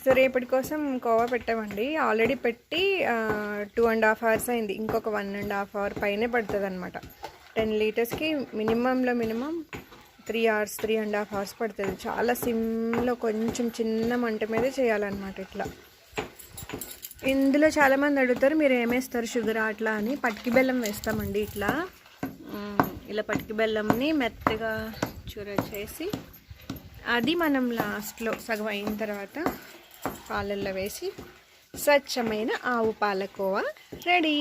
So రేపటి కోసం కోవా పెట్టామండి. ఆల్రెడీ పెట్టి 2.5 hours అయింది. ఇంకొక 1.5 hour పైనే పడుతుంది అనమాట. 10 లీటర్స్కి మినిమంలో మినిమం 3 hours 3.5 hours పడుతుంది. చాలా సిమ్లో కొంచెం చిన్న మంట మీదే చేయాలన్నమాట. ఇట్లా ఇందులో చాలామంది అడుగుతారు మీరు ఏమేస్తారు షుగర్ అట్లా అని. పటికి బెల్లం వేస్తామండి. ఇలా పటికి బెల్లంని మెత్తగా చూర చేసి అది మనం లాస్ట్లో సగం అయిన తర్వాత పాలల్లో వేసి స్వచ్ఛమైన ఆవు పాలకోవా రెడీ.